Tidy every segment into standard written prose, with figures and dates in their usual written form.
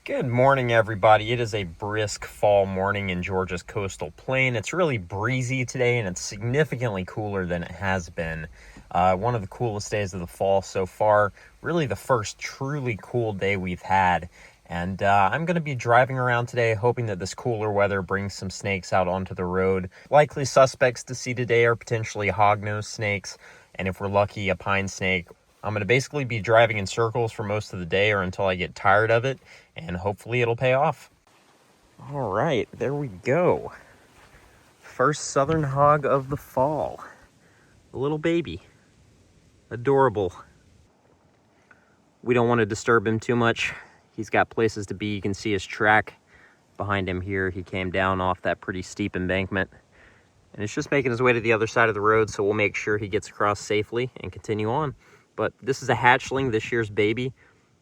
Good morning, everybody. It is a brisk fall morning in Georgia's coastal plain. It's really breezy today, and it's significantly cooler than it has been. One of the coolest days of the fall so far. Really the first truly cool day we've had. And I'm going to be driving around today, hoping that this cooler weather brings some snakes out onto the road. Likely suspects to see today are potentially hognose snakes, and if we're lucky, a pine snake. I'm going to basically be driving in circles for most of the day or until I get tired of it, and hopefully it'll pay off. All right, there we go. First southern hog of the fall. A little baby. Adorable. We don't want to disturb him too much. He's got places to be. You can see his track behind him here. He came down off that pretty steep embankment, and it's just making his way to the other side of the road, so we'll make sure he gets across safely and continue on. But this is a hatchling, this year's baby.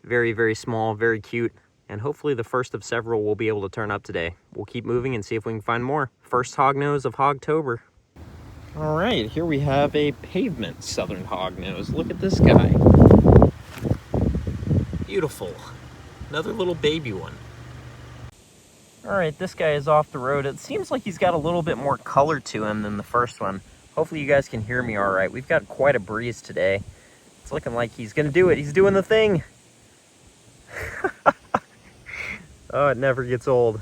Very, very small, very cute. And hopefully the first of several we'll be able to turn up today. We'll keep moving and see if we can find more. First hognose of Hogtober. All right, here we have a pavement southern hognose. Look at this guy. Beautiful. Another little baby one. All right, this guy is off the road. It seems like he's got a little bit more color to him than the first one. Hopefully you guys can hear me all right. We've got quite a breeze today. It's looking like he's gonna do it. He's doing the thing. Oh, it never gets old.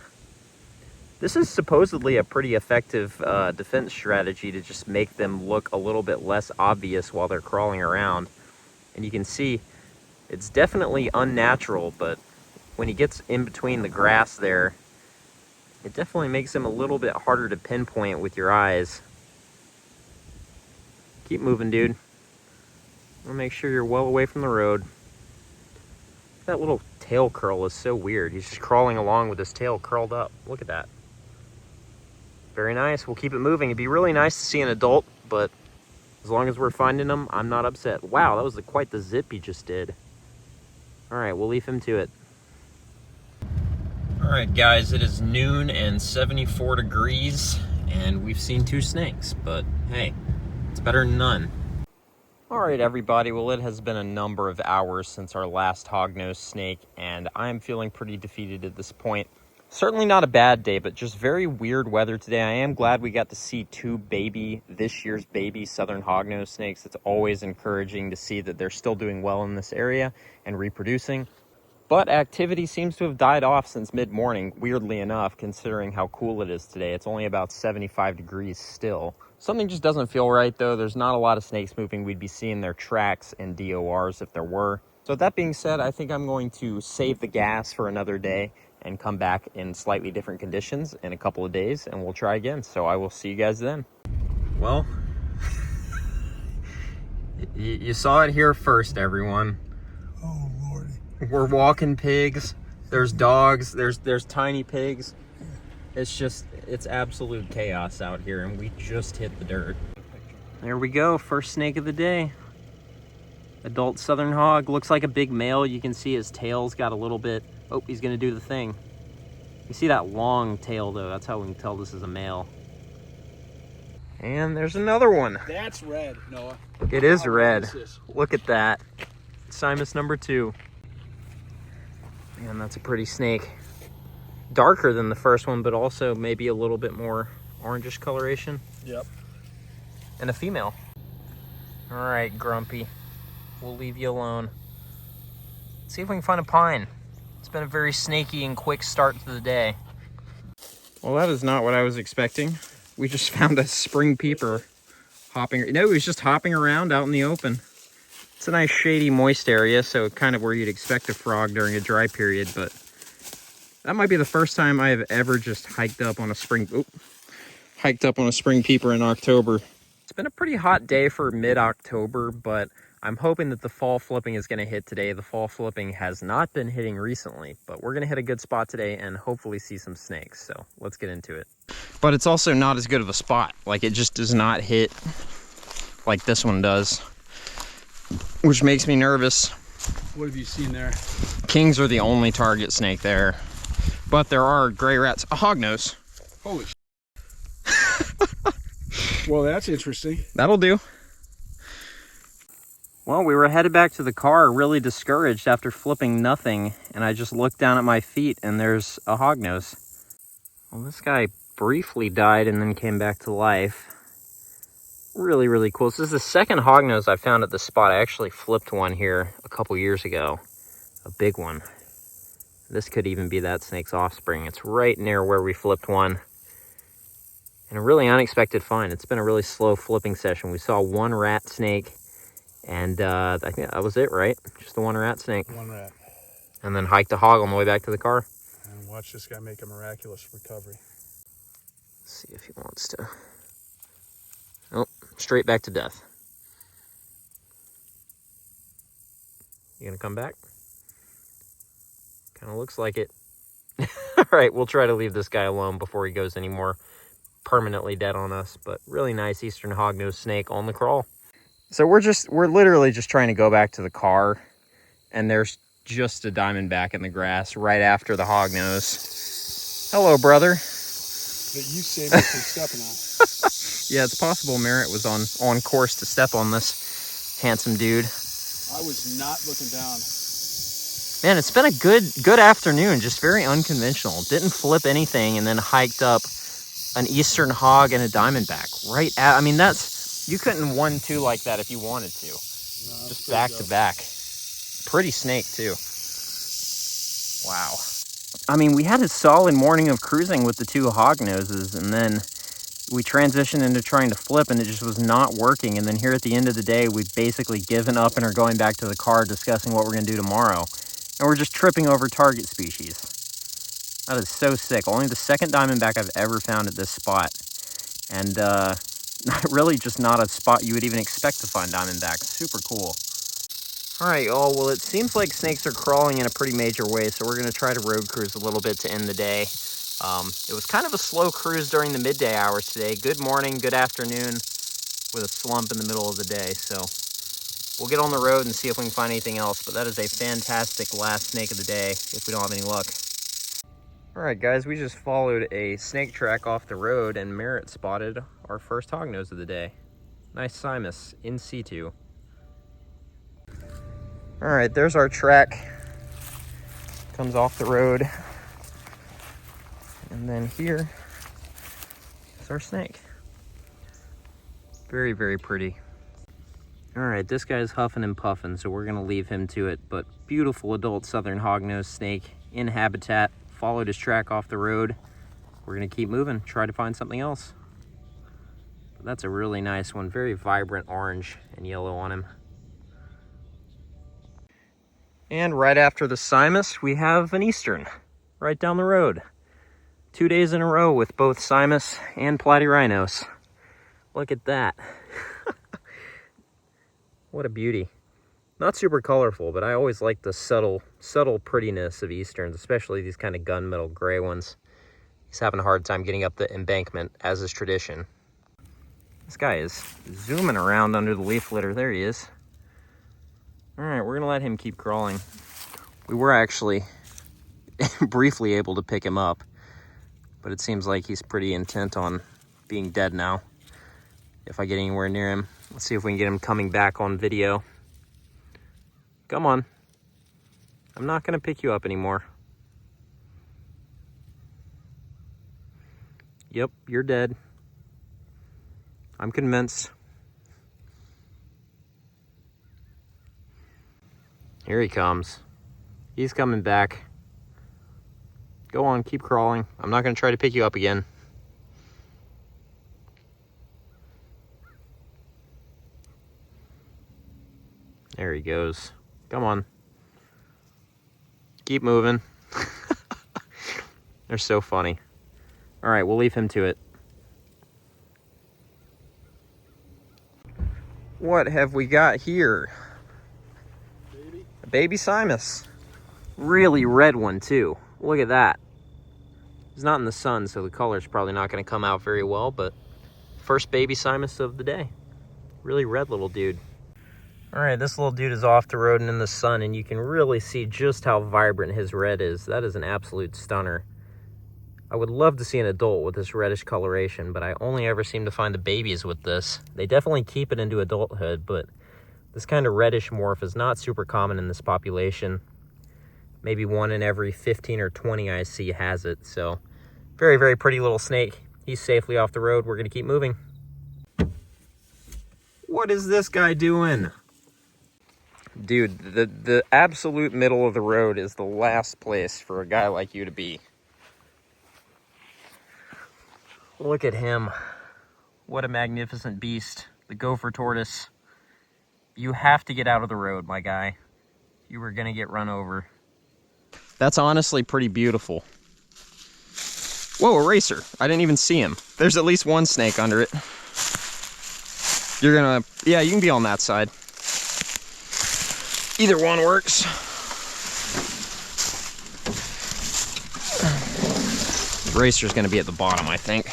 This is supposedly a pretty effective defense strategy to just make them look a little bit less obvious while they're crawling around. And you can see it's definitely unnatural, but when he gets in between the grass there, it definitely makes him a little bit harder to pinpoint with your eyes. Keep moving, dude. I'll make sure you're well away from the road. That little tail curl is so weird. He's just crawling along with his tail curled up. Look at that. Very nice. We'll keep it moving. It'd be really nice to see an adult, but as long as we're finding them, I'm not upset. Wow, that was quite the zip he just did. All right, we'll leave him to it. All right, guys, it is noon and 74 degrees, and we've seen 2 snakes, but hey, it's better than none. All right, everybody. Well, it has been a number of hours since our last hognose snake, and I'm feeling pretty defeated at this point. Certainly not a bad day, but just very weird weather today. I am glad we got to see 2 this year's baby southern hognose snakes. It's always encouraging to see that they're still doing well in this area and reproducing. But activity seems to have died off since mid-morning, weirdly enough, considering how cool it is today. It's only about 75 degrees still. Something just doesn't feel right, though. There's not a lot of snakes moving. We'd be seeing their tracks and DORs if there were. So that being said, I think I'm going to save the gas for another day and come back in slightly different conditions in a couple of days, and we'll try again. So I will see you guys then. Well, you saw it here first, everyone. Oh, Lordy. We're walking pigs. There's dogs. There's tiny pigs. It's absolute chaos out here, and we just hit the dirt. There we go, first snake of the day. Adult southern hog, looks like a big male. You can see his tail's got a little bit, oh, he's gonna do the thing. You see that long tail though, that's how we can tell this is a male. And there's another one. That's red, Noah. It is red. Look at that. Simus number 2. Man, that's a pretty snake. Darker than the first one, but also maybe a little bit more orangish coloration. Yep. And a female. All right, Grumpy. We'll leave you alone. Let's see if we can find a pine. It's been a very snaky and quick start to the day. Well, that is not what I was expecting. We just found a spring peeper hopping. No, he was just hopping around out in the open. It's a nice shady, moist area, so kind of where you'd expect a frog during a dry period, but that might be the first time I have ever just hiked up on a spring peeper in October. It's been a pretty hot day for mid-October, but I'm hoping that the fall flipping is going to hit today. The fall flipping has not been hitting recently, but we're going to hit a good spot today and hopefully see some snakes. So let's get into it. But it's also not as good of a spot. Like, it just does not hit like this one does, which makes me nervous. What have you seen there? Kings are the only target snake there, but there are gray rats. A hognose. Holy sh**. Well, that's interesting. That'll do. Well, we were headed back to the car, really discouraged after flipping nothing, and I just looked down at my feet, and there's a hognose. Well, this guy briefly died and then came back to life. Really, really cool. This is the second hognose I found at this spot. I actually flipped one here a couple years ago, a big one. This could even be that snake's offspring. It's right near where we flipped one. And a really unexpected find. It's been a really slow flipping session. We saw one rat snake, and I think that was it, right? Just the one rat snake. One rat. And then hiked a hog on the way back to the car. And watch this guy make a miraculous recovery. Let's see if he wants to. Nope, straight back to death. You gonna come back? Kind of looks like it. All right, we'll try to leave this guy alone before he goes any more permanently dead on us. But really nice eastern hognose snake on the crawl. So we're literally just trying to go back to the car, and there's just a diamondback in the grass right after the hognose. Hello, brother. That you saved me from stepping on. Yeah, it's possible Merritt was on course to step on this handsome dude. I was not looking down. Man, it's been a good afternoon, just very unconventional. Didn't flip anything and then hiked up an eastern hog and a diamondback. Right at, I mean, you couldn't 1-2 like that if you wanted to. No, just back to back. Pretty snake too. Wow. I mean, we had a solid morning of cruising with the two hognoses, and then we transitioned into trying to flip, and it just was not working. And then here at the end of the day, we've basically given up and are going back to the car discussing what we're going to do tomorrow. And we're just tripping over target species. That is so sick. Only the second diamondback I've ever found at this spot. And really just not a spot you would even expect to find diamondbacks. Super cool. All right, y'all. Well, it seems like snakes are crawling in a pretty major way, so we're going to try to road cruise a little bit to end the day. It was kind of a slow cruise during the midday hours today. Good morning, good afternoon, with a slump in the middle of the day. So we'll get on the road and see if we can find anything else. But that is a fantastic last snake of the day if we don't have any luck. All right, guys, we just followed a snake track off the road, and Merritt spotted our first hognose of the day. Nice Simus in situ. All right, there's our track. Comes off the road. And then here is our snake. Very, very pretty. All right, this guy's huffing and puffing, so we're gonna leave him to it. But beautiful adult southern hognose snake in habitat. Followed his track off the road. We're gonna keep moving, try to find something else. But that's a really nice one. Very vibrant orange and yellow on him. And right after the Simus, we have an eastern right down the road. 2 days in a row with both Simus and Platyrhino's. Look at that. What a beauty. Not super colorful, but I always like the subtle prettiness of easterns, especially these kind of gunmetal gray ones. He's having a hard time getting up the embankment, as is tradition. This guy is zooming around under the leaf litter. There he is. All right, we're gonna let him keep crawling. We were actually briefly able to pick him up, but it seems like he's pretty intent on being dead now. If I get anywhere near him, let's see if we can get him coming back on video. Come on. I'm not gonna pick you up anymore. Yep, you're dead. I'm convinced. Here he comes. He's coming back. Go on, keep crawling. I'm not gonna try to pick you up again. There he goes. Come on. Keep moving. They're so funny. All right, we'll leave him to it. What have we got here? Baby. A baby Simus. Really red one too. Look at that. He's not in the sun, so the color's probably not going to come out very well, but first baby Simus of the day. Really red little dude. All right, this little dude is off the road and in the sun, and you can really see just how vibrant his red is. That is an absolute stunner. I would love to see an adult with this reddish coloration, but I only ever seem to find the babies with this. They definitely keep it into adulthood, but This kind of reddish morph is not super common in this population. Maybe 1 in every 15 or 20 I see has it. So very, very pretty little snake. He's safely off the road. We're going to keep moving. What is this guy doing? Dude, the absolute middle of the road is the last place for a guy like you to be. Look at him. What a magnificent beast. The gopher tortoise. You have to get out of the road, my guy. You were gonna get run over. That's honestly pretty beautiful. Whoa, a racer. I didn't even see him. There's at least one snake under it. You're gonna, yeah, you can be on that side. Either one works. The racer's gonna be at the bottom, I think.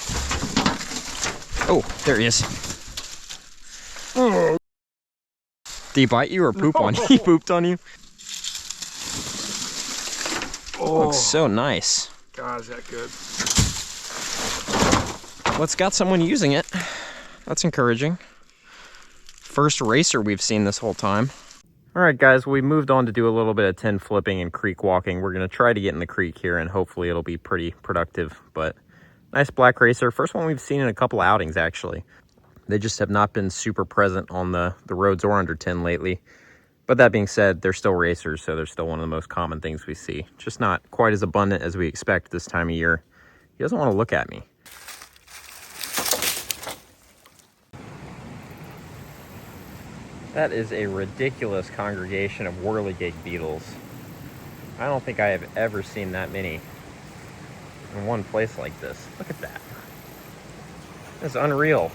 Oh, there he is. Oh. Did he bite you or poop on you? He pooped on you? Oh. Looks so nice. God, is that good? Well, it's got someone using it. That's encouraging. First racer we've seen this whole time. All right, guys, we moved on to do a little bit of 10 flipping and creek walking. We're gonna try to get in the creek here and hopefully it'll be pretty productive, but nice black racer. First one we've seen in a couple outings, actually. They just have not been super present on the roads or under 10 lately. But that being said, they're still racers, so they're still one of the most common things we see. Just not quite as abundant as we expect this time of year. He doesn't want to look at me. That is a ridiculous congregation of whirligig beetles. I don't think I have ever seen that many in one place like this. Look at that. That's unreal.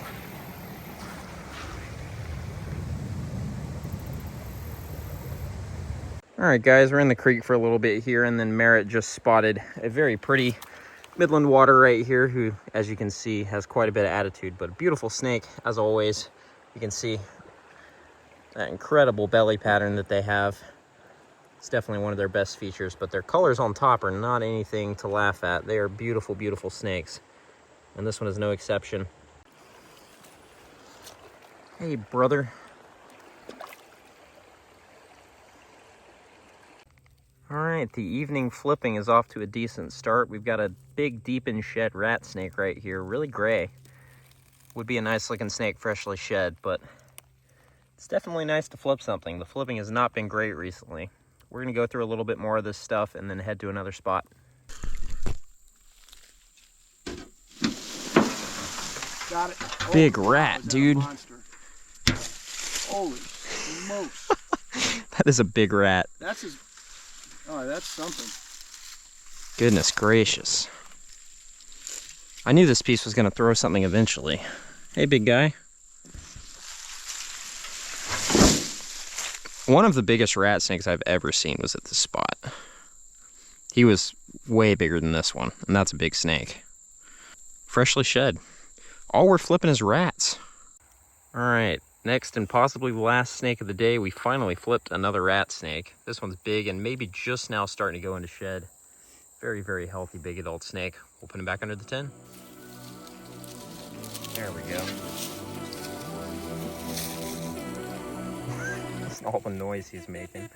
All right, guys, we're in the creek for a little bit here, and then Merritt just spotted a very pretty Midland water right here, who, as you can see, has quite a bit of attitude, but a beautiful snake, as always. You can see that incredible belly pattern that they have. It's definitely one of their best features, but their colors on top are not anything to laugh at. They are beautiful, beautiful snakes, and this one is no exception. Hey, brother. All right, the evening flipping is off to a decent start. We've got a big, deep in shed rat snake right here, really gray. Would be a nice looking snake freshly shed, but it's definitely nice to flip something. The flipping has not been great recently. We're gonna go through a little bit more of this stuff and then head to another spot. Got it. Big Oh, rat, dude. Holy smokes. That is a big rat. That's his. Oh, that's something. Goodness gracious. I knew this piece was gonna throw something eventually. Hey, big guy. One of the biggest rat snakes I've ever seen was at this spot. He was way bigger than this one, and that's a big snake. Freshly shed. All we're flipping is rats. All right, next and possibly the last snake of the day, we finally flipped another rat snake. This one's big and maybe just now starting to go into shed. Very, very healthy big adult snake. We'll put him back under the 10. There we go. That's all the noise he's making.